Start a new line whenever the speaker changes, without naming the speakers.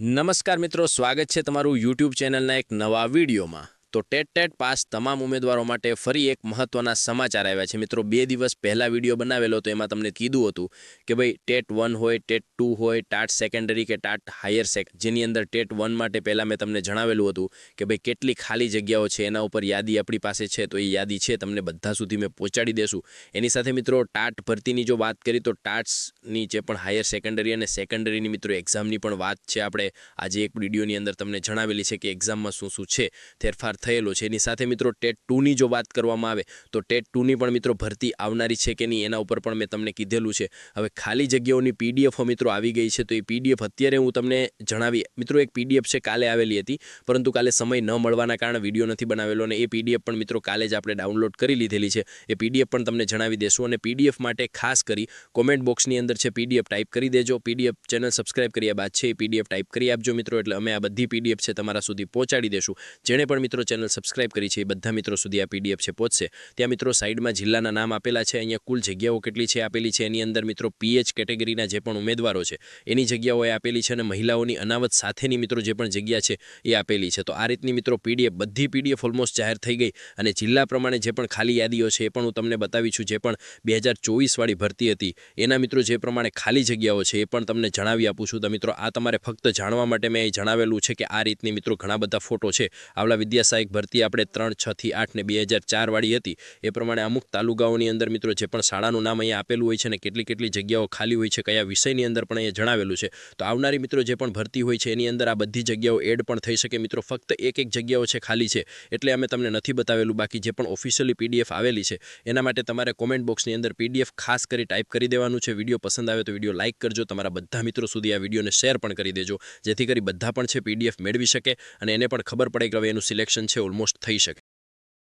નમસ્કાર મિત્રો, સ્વાગત છે તમારું યુટ્યુબ ચેનલના એક નવા વિડીયોમાં। તો ટેટ પાસ તમામ ઉમેદવારો માટે ફરી એક મહત્વના સમાચાર આવ્યા છે મિત્રો। 2 દિવસ પહેલા વિડીયો બનાવેલો તો એમાં તમને કીધું હતું કે ભાઈ ટેટ 1 હોય, ટેટ 2 હોય, ટાટ સેકન્ડરી કે ટાટ હાયર સેક, જેની અંદર ટેટ 1 માટે પહેલાં મેં તમને જણાવેલું હતું કે ભાઈ કેટલી ખાલી જગ્યાઓ છે એના ઉપર યાદી આપણી પાસે છે, તો એ યાદી છે તમને બધા સુધી મેં પહોંચાડી દેશું। એની સાથે મિત્રો ટાટ ભરતીની જો વાત કરી તો ટાટ્સની જે પણ હાયર સેકન્ડરી અને સેકન્ડરીની મિત્રો એક્ઝામની પણ વાત છે। આપણે આજે એક વિડીયોની અંદર તમને જણાવેલી છે કે એક્ઝામમાં શું શું છે ફેરફાર થયેલો છે। એની સાથે મિત્રો ટેટ 2ની જો વાત કરવામાં આવે તો ટેટ 2ની પણ મિત્રો ભરતી આવનારી છે કે નહીં એના ઉપર પણ મેં તમને કીધેલું છે। હવે ખાલી જગ્યાઓની પીડીએફો મિત્રો આવી ગઈ છે, તો એ પીડીએફ અત્યારે હું તમને જણાવી મિત્રો એક પીડીએફ છે કાલે આવેલી હતી, પરંતુ કાલે સમય ન મળવાના કારણે વિડીયો નથી બનાવેલો, અને એ પીડીએફ પણ મિત્રો કાલે જ આપણે ડાઉનલોડ કરી લીધેલી છે। એ પીડીએફ પણ તમને જણાવી દેશું, અને પીડીએફ માટે ખાસ કરી કોમેન્ટ બોક્સની અંદર છે પીડીએફ ટાઈપ કરી દેજો। પીડીએફ ચેનલ સબસ્ક્રાઇબ કર્યા બાદ છે એ પીડીએફ ટાઈપ કરી આપજો મિત્રો, એટલે અમે આ બધી પીડીએફ છે તમારા સુધી પહોંચાડી દેશું। જેણે પણ મિત્રો ચેનલ સબસ્ક્રાઇબ કરી છે એ બધા મિત્રો સુધી આ પીડીએફ છે પહોંચશે। ત્યાં મિત્રો સાઈડમાં જિલ્લાના નામ આપેલા છે, અહીંયા કુલ જગ્યાઓ કેટલી છે આપેલી છે, એની અંદર મિત્રો પીએચ કેટેગરીના જે પણ ઉમેદવારો છે એની જગ્યાઓ એ આપેલી છે, અને મહિલાઓની અનામત સાથેની મિત્રો જે પણ જગ્યા છે એ આપેલી છે। તો આ રીતની મિત્રો પીડીએફ બધી પીડીએફ ઓલમોસ્ટ જાહેર થઈ ગઈ, અને જિલ્લા પ્રમાણે જે પણ ખાલી યાદીઓ છે એ પણ હું તમને બતાવી છું। જે પણ 2024 વાળી ભરતી હતી એના મિત્રો જે પ્રમાણે ખાલી જગ્યાઓ છે એ પણ તમને જણાવી આપું છું। તો મિત્રો આ તમારે ફક્ત જાણવા માટે મેં અહીં જણાવેલું છે કે આ રીતની મિત્રો ઘણા બધા ફોટો છે। આવલા વિદ્યા સહાયક ભરતી આપણે 3, 6 થી 8 ને 2004 વાળી હતી એ પ્રમાણે અમુક તાલુકાઓની અંદર મિત્રો જે પણ શાળાનું નામ અહીંયા આપેલું હોય છે, ને કેટલી કેટલી જગ્યાઓ ખાલી હોય છે, કયા વિષયની અંદર પણ અહીંયા જણાવેલું છે। તો આવનારી મિત્રો જે પણ ભરતી હોય છે એની અંદર આ બધી જગ્યાઓ એડ પણ થઈ શકે મિત્રો। ફક્ત એક જગ્યાઓ છે ખાલી છે એટલે અમે તમને નથી બતાવેલું, બાકી જે પણ ઓફિશિયલી પીડીએફ આવેલી છે એના માટે તમારે કોમેન્ટ બોક્સની અંદર પીડીએફ ખાસ કરી ટાઈપ કરી દેવાનું છે। વિડીયો પસંદ આવે તો વિડીયો લાઇક કરજો, તમારા બધા મિત્રો સુધી આ વિડીયોને શેર પણ કરી દેજો, જેથી કરી બધા પણ છે પીડીએફ મેળવી શકે અને એને પણ ખબર પડે કે હવે એનું સિલેક્શન છે ઓલમોસ્ટ થઈ શકે।